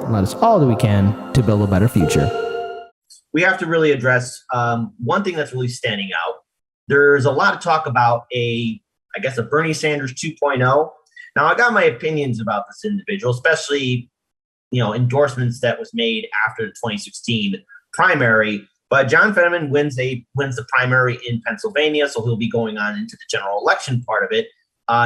and let us all do we can to build a better future. We have to really address one thing that's really standing out. There's a lot of talk about a Bernie Sanders 2.0. Now, I got my opinions about this individual, especially, endorsements that was made after the 2016 primary. But John Fetterman wins the primary in Pennsylvania, so he'll be going on into the general election part of it.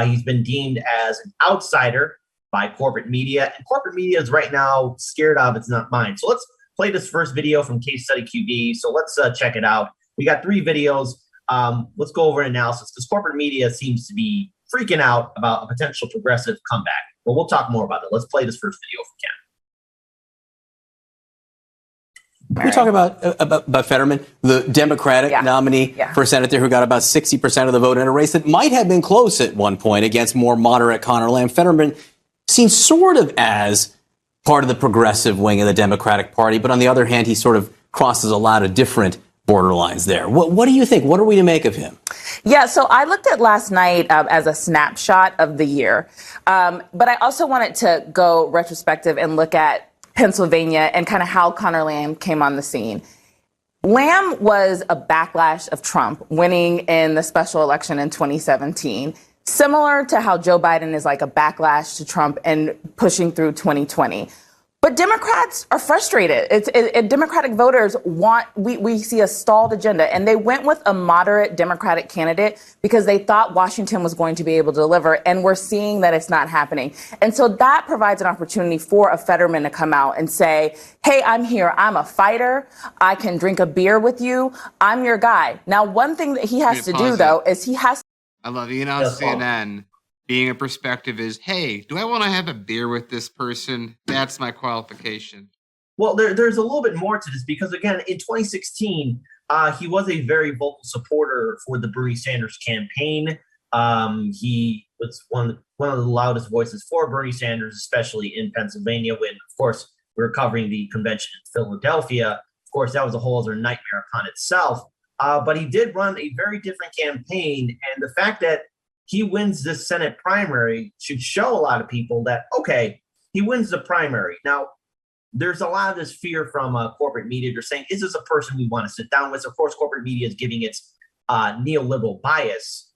He's been deemed as an outsider by corporate media, and corporate media is right now scared of it's not mine. So let's play this first video from Case Study QB. So let's check it out. We got 3 videos. Let's go over an analysis because corporate media seems to be freaking out about a potential progressive comeback. But we'll talk more about it. Let's play this first video if we can. We talk about Fetterman, the Democratic nominee for senator who got about 60% of the vote in a race that might have been close at one point against more moderate Connor Lamb. Fetterman seen sort of as part of the progressive wing of the Democratic Party, but on the other hand, he sort of crosses a lot of different borderlines there. What do you think? What are we to make of him? Yeah, so I looked at last night as a snapshot of the year, but I also wanted to go retrospective and look at Pennsylvania and kind of how Connor Lamb came on the scene. Lamb was a backlash of Trump winning in the special election in 2017, similar to how Joe Biden is like a backlash to Trump and pushing through 2020. But Democrats are frustrated. Democratic voters we see a stalled agenda, and they went with a moderate Democratic candidate because they thought Washington was going to be able to deliver, and we're seeing that it's not happening. And so that provides an opportunity for a Fetterman to come out and say, hey, I'm here. I'm a fighter. I can drink a beer with you. I'm your guy. Now, one thing that he has to do, though, is he has to. I love you. On CNN, being a perspective is, hey, do I want to have a beer with this person? That's my qualification. Well, there's a little bit more to this because, again, in 2016, he was a very vocal supporter for the Bernie Sanders campaign. He was one of the loudest voices for Bernie Sanders, especially in Pennsylvania when, of course, we were covering the convention in Philadelphia. Of course, that was a whole other nightmare upon itself. But he did run a very different campaign. And the fact that he wins this Senate primary should show a lot of people that, okay, he wins the primary. Now, there's a lot of this fear from corporate media. They're saying, is this a person we want to sit down with? Of course, corporate media is giving its neoliberal bias.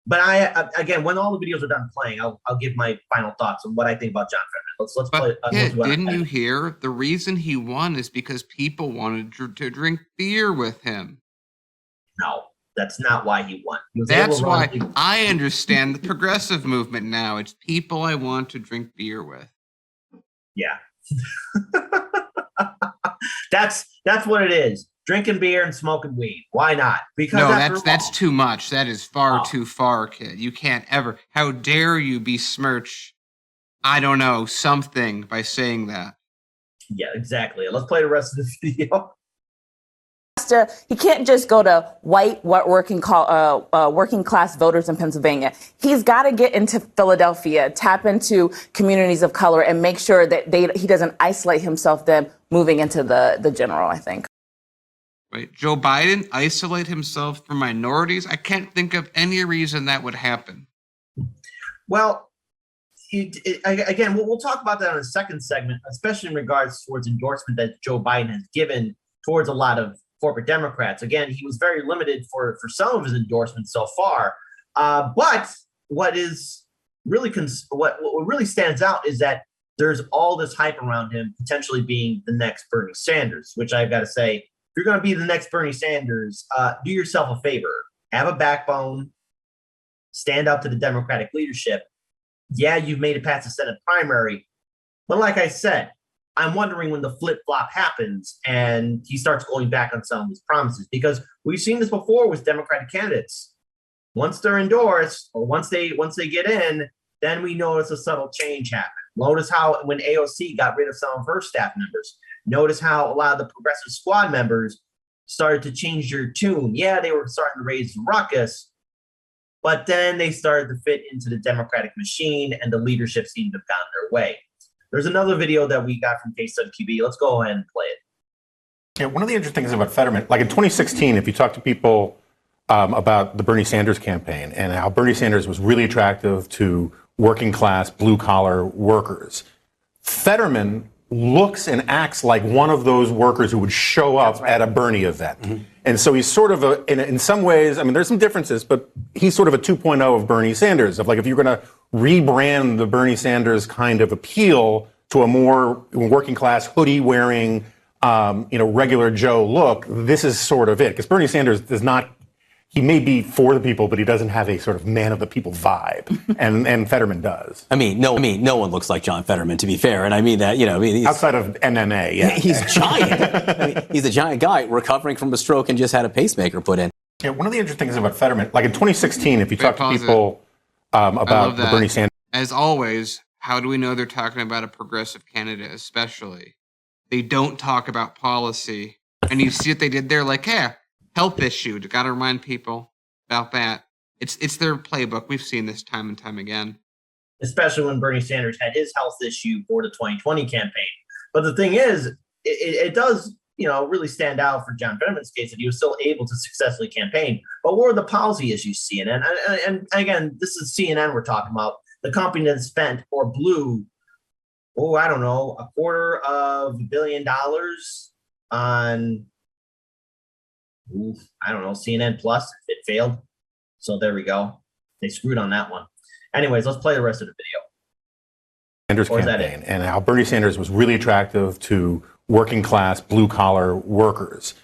But again, when all the videos are done playing, I'll give my final thoughts on what I think about John Fetterman. Let's play. Didn't you hear? The reason he won is because people wanted to drink beer with him. No. That's not why he won. That's why I understand the progressive movement now. It's people I want to drink beer with. Yeah. That's what it is. Drinking beer and smoking weed. Why not? Because that's too much. That is far too far, kid. You can't ever. How dare you besmirch, I don't know, something by saying that. Yeah, exactly. Let's play the rest of the video. He can't just go to white working class voters in Pennsylvania. He's got to get into Philadelphia, tap into communities of color, and make sure that he doesn't isolate himself then moving into the general, I think. Wait, Joe Biden isolate himself from minorities? I can't think of any reason that would happen. Well, again, we'll talk about that in the second segment, especially in regards towards endorsement that Joe Biden has given towards a lot of corporate Democrats. Again, he was very limited for some of his endorsements so far. But what really stands out is that there's all this hype around him potentially being the next Bernie Sanders, which I've got to say, if you're going to be the next Bernie Sanders, do yourself a favor. Have a backbone. Stand up to the Democratic leadership. Yeah, you've made it past the Senate primary. But like I said, I'm wondering when the flip-flop happens and he starts going back on some of his promises, because we've seen this before with Democratic candidates. Once they're endorsed or once they get in, then we notice a subtle change happen. Notice how when AOC got rid of some of her staff members, notice how a lot of the progressive squad members started to change their tune. Yeah, they were starting to raise the ruckus, but then they started to fit into the Democratic machine and the leadership seemed to have gotten their way. There's another video that we got from Case Study QB. Let's go ahead and play it. Yeah, one of the interesting things about Fetterman, like in 2016, if you talk to people about the Bernie Sanders campaign and how Bernie Sanders was really attractive to working class, blue collar workers, Fetterman looks and acts like one of those workers who would show up at a Bernie event. Mm-hmm. And so he's sort of in some ways, I mean, there's some differences, but he's sort of a 2.0 of Bernie Sanders, of like, if you're going to rebrand the Bernie Sanders kind of appeal to a more working class hoodie wearing, regular Joe look, this is sort of it. Because Bernie Sanders does not, he may be for the people, but he doesn't have a sort of man of the people vibe, and Fetterman does. I mean, no one looks like John Fetterman, to be fair, and I mean that. He's, outside of MMA, yeah, he's giant. He's a giant guy recovering from a stroke and just had a pacemaker put in. Yeah, one of the interesting things about Fetterman, like in 2016, if you talk to people about the Bernie Sanders, as always, how do we know they're talking about a progressive candidate? Especially, they don't talk about policy, and you see what they did there, like, yeah. Health issue. Got to remind people about that. It's their playbook. We've seen this time and time again. Especially when Bernie Sanders had his health issue for the 2020 campaign. But the thing is, it does, really stand out for John Fetterman's case that he was still able to successfully campaign. But what were the policy issues, CNN? And again, this is CNN we're talking about. The company that spent or blew, $250 million on CNN Plus. It failed. So there we go. They screwed on that one. Anyways, let's play the rest of the video. Sanders campaign and how Bernie Sanders was really attractive to working class, blue collar workers.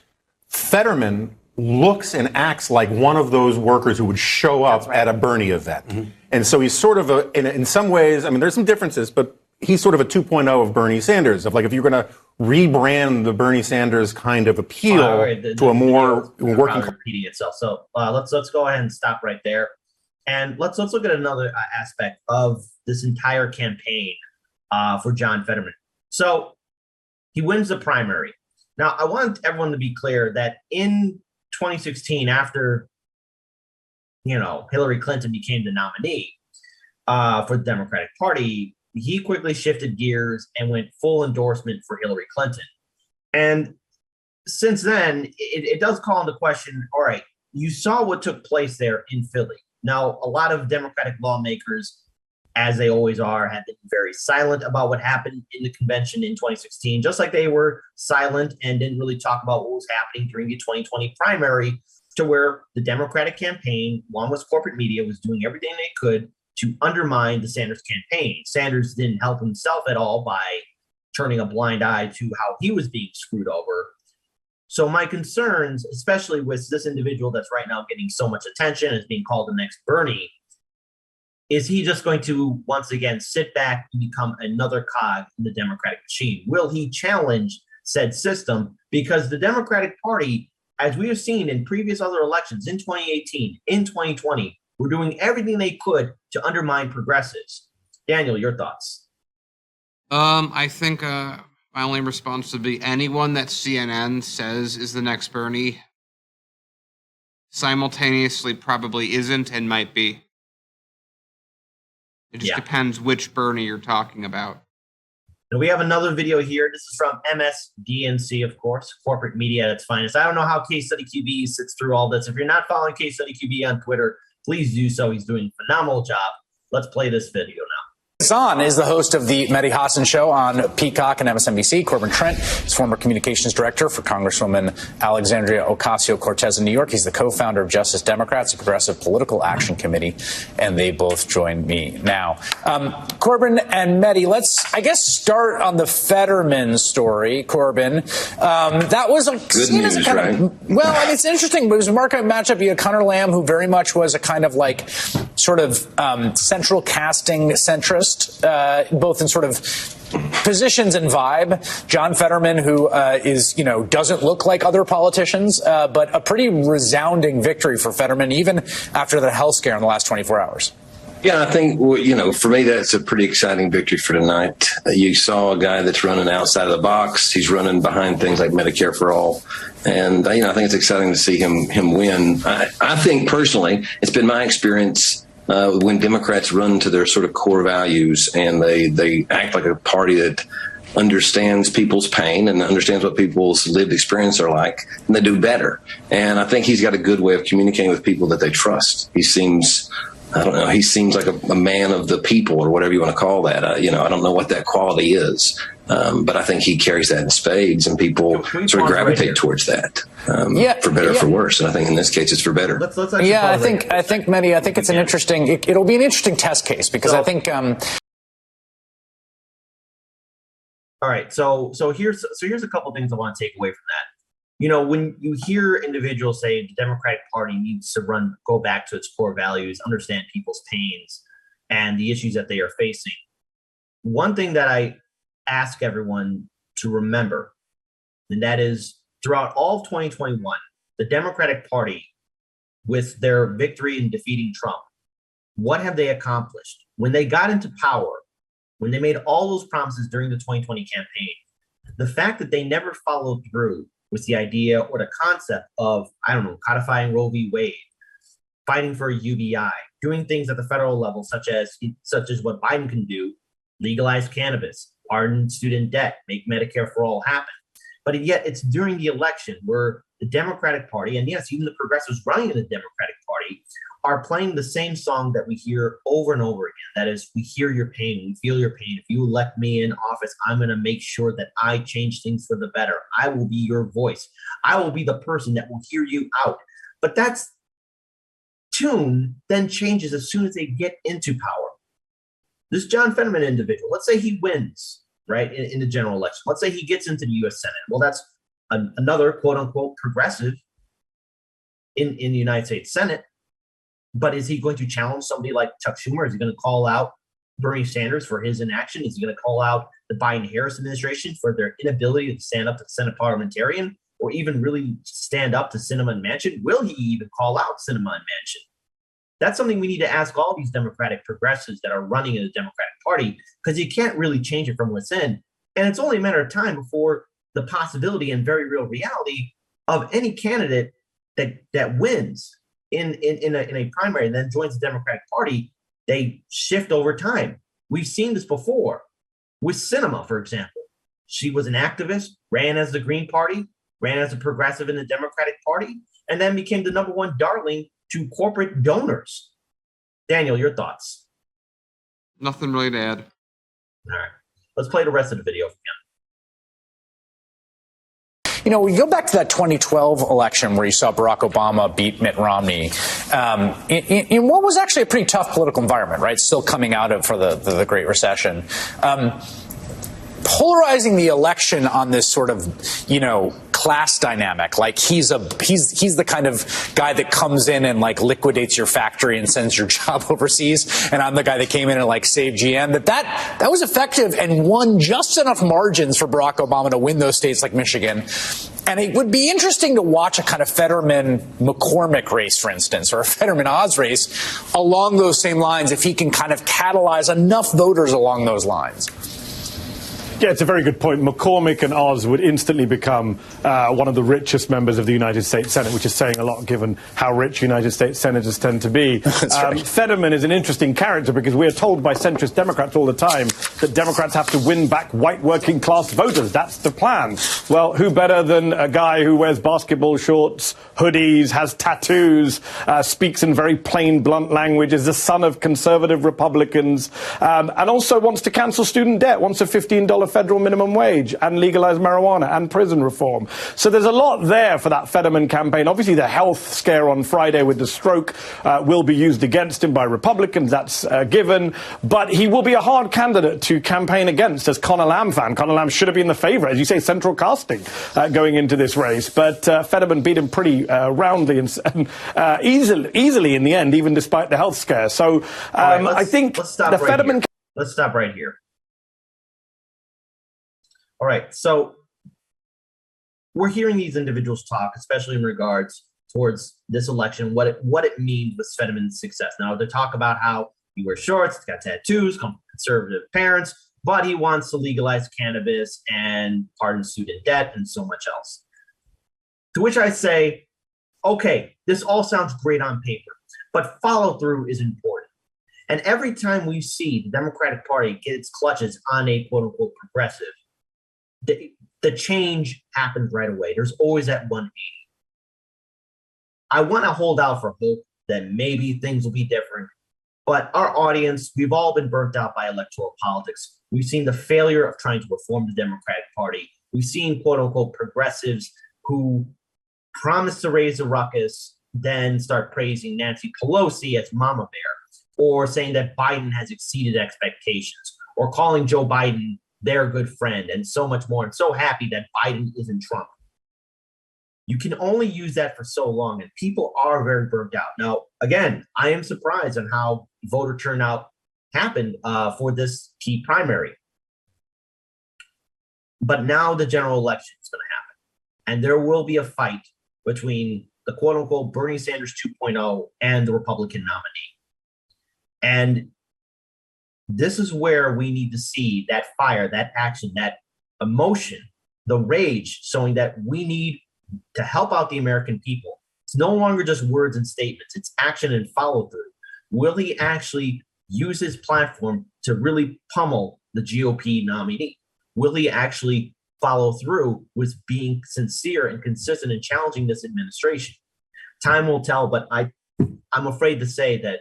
Fetterman looks and acts like one of those workers who would show up at a Bernie event. Mm-hmm. And so he's sort of in some ways, I mean, there's some differences, but he's sort of a 2.0 of Bernie Sanders, of like, if you're going to rebrand the Bernie Sanders kind of appeal to a more working class. Repeating itself. So let's go ahead and stop right there. And let's look at another aspect of this entire campaign for John Fetterman. So he wins the primary. Now, I want everyone to be clear that in 2016, after Hillary Clinton became the nominee for the Democratic Party, he quickly shifted gears and went full endorsement for Hillary Clinton. And since then, it does call into question, all right, you saw what took place there in Philly. Now, a lot of Democratic lawmakers, as they always are, have been very silent about what happened in the convention in 2016, just like they were silent and didn't really talk about what was happening during the 2020 primary, to where the Democratic campaign, along with corporate media, was doing everything they could to undermine the Sanders campaign. Sanders didn't help himself at all by turning a blind eye to how he was being screwed over. So my concerns, especially with this individual that's right now getting so much attention as being called the next Bernie, is he just going to once again sit back and become another cog in the Democratic machine? Will he challenge said system? Because the Democratic Party, as we have seen in previous other elections in 2018, in 2020, were doing everything they could to undermine progressives. Daniel, your thoughts? I think my only response would be anyone that CNN says is the next Bernie simultaneously probably isn't and might be. It just depends which Bernie you're talking about. And we have another video here. This is from MSDNC, of course, corporate media at its finest. I don't know how Case Study QB sits through all this. If you're not following Case Study QB on Twitter, please do so. He's doing a phenomenal job. Let's play this video now. Zahn is the host of the Mehdi Hasan Show on Peacock and MSNBC. Corbin Trent is former communications director for Congresswoman Alexandria Ocasio-Cortez in New York. He's the co-founder of Justice Democrats, a progressive political action committee, and they both join me now. Corbin and Mehdi, let's, I guess, start on the Fetterman story. Corbin, that was good news, right? Well, I mean, it's interesting. It was a market matchup. You had Conor Lamb, who very much was a kind of like sort of central casting centrist. Both in sort of positions and vibe. John Fetterman, who doesn't look like other politicians, but a pretty resounding victory for Fetterman, even after the health scare in the last 24 hours. Yeah, I think, for me, that's a pretty exciting victory for tonight. You saw a guy that's running outside of the box. He's running behind things like Medicare for All. And, I think it's exciting to see him win. I think personally, it's been my experience when Democrats run to their sort of core values and they act like a party that understands people's pain and understands what people's lived experience are like, and they do better. And I think he's got a good way of communicating with people that they trust. He seems, he seems like a man of the people, or whatever you want to call that. I don't know what that quality is, But I think he carries that in spades, and people sort of gravitate towards that, for better or for worse. And I think in this case, it's for better. I think, Mehdi, I think it's an interesting. It'll be an interesting test case because I think. All right, so here's a couple things I want to take away from that. You know, when you hear individuals say the Democratic Party needs to go back to its core values, understand people's pains and the issues that they are facing, one thing that I ask everyone to remember, and that is throughout all of 2021, the Democratic Party, with their victory in defeating Trump, what have they accomplished? When they got into power, when they made all those promises during the 2020 campaign, the fact that they never followed through with the idea or the concept of, I don't know, codifying Roe v. Wade, fighting for a UBI, doing things at the federal level, such as what Biden can do, legalize cannabis, pardon student debt, make Medicare for all happen. But yet it's during the election where the Democratic Party, and yes, even the progressives running in the Democratic Party, are playing the same song that we hear over and over again. That is, we hear your pain, we feel your pain. If you elect me in office, I'm going to make sure that I change things for the better. I will be your voice. I will be the person that will hear you out. But that's tune then changes as soon as they get into power. This John Fetterman individual, let's say he wins, right, in the general election. Let's say he gets into the U.S. Senate. Well, that's another quote unquote progressive in the United States Senate. But is he going to challenge somebody like Chuck Schumer? Is he going to call out Bernie Sanders for his inaction? Is he going to call out the Biden-Harris administration for their inability to stand up to the Senate parliamentarian or even really stand up to Sinema and Manchin? Will he even call out Sinema and Manchin? That's something we need to ask all these Democratic progressives that are running in the Democratic Party, because you can't really change it from within. And it's only a matter of time before the possibility and very real reality of any candidate that wins in a primary and then joins the Democratic Party, they shift over time. We've seen this before with Sinema, for example. She was an activist, ran as the Green Party, ran as a progressive in the Democratic Party, and then became the number one darling to corporate donors. Daniel, your thoughts? Nothing really to add. All right. Let's play the rest of the video again. You know, we go back to that 2012 election where you saw Barack Obama beat Mitt Romney in what was actually a pretty tough political environment, right? Still coming out of for the Great Recession. Polarizing the election on this sort of, you know, class dynamic, like he's the kind of guy that comes in and like liquidates your factory and sends your job overseas, and I'm the guy that came in and like saved GM. That was effective and won just enough margins for Barack Obama to win those states like Michigan. And it would be interesting to watch a kind of Fetterman-McCormick race, for instance, or a Fetterman-Oz race along those same lines if he can kind of catalyze enough voters along those lines. Yeah, it's a very good point. McCormick and Oz would instantly become one of the richest members of the United States Senate, which is saying a lot given how rich United States senators tend to be. Right. Fetterman is an interesting character because we are told by centrist Democrats all the time that Democrats have to win back white working class voters. That's the plan. Well, who better than a guy who wears basketball shorts, hoodies, has tattoos, speaks in very plain, blunt language, is the son of conservative Republicans, and also wants to cancel student debt, wants a $15 federal minimum wage and legalize marijuana and prison reform. So there's a lot there for that Fetterman campaign. Obviously, the health scare on Friday with the stroke will be used against him by Republicans. That's given. But he will be a hard candidate to campaign against as Conor Lamb fan. Conor Lamb should have been the favorite, as you say, central casting going into this race. But Fetterman beat him pretty roundly and easily in the end, even despite the health scare. So I think let's stop right here. All right, so we're hearing these individuals talk, especially in regards towards this election, what it means with Fetterman's success. Now, they talk about how he wears shorts, he's got tattoos, come from conservative parents, but he wants to legalize cannabis and pardon student debt and so much else. To which I say, okay, this all sounds great on paper, but follow through is important. And every time we see the Democratic Party get its clutches on a quote unquote progressive, the change happens right away. There's always that 180. I want to hold out for hope that maybe things will be different. But our audience, we've all been burnt out by electoral politics. We've seen the failure of trying to reform the Democratic Party. We've seen quote unquote progressives who promise to raise the ruckus, then start praising Nancy Pelosi as Mama Bear, or saying that Biden has exceeded expectations, or calling Joe Biden their good friend, and so much more, and so happy that Biden isn't Trump. You can only use that for so long, and people are very burnt out. Now, again, I am surprised on how voter turnout happened for this key primary. But now the general election is going to happen, and there will be a fight between the quote-unquote Bernie Sanders 2.0 and the Republican nominee. And this is where we need to see that fire, that action, that emotion, the rage, showing that we need to help out the American people. It's no longer just words and statements, it's action and follow through. Will he actually use his platform to really pummel the GOP nominee? Will he actually follow through with being sincere and consistent in challenging this administration? Time will tell, but I'm afraid to say that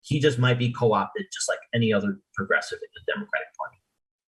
he just might be co-opted just like any other progressive in the Democratic Party.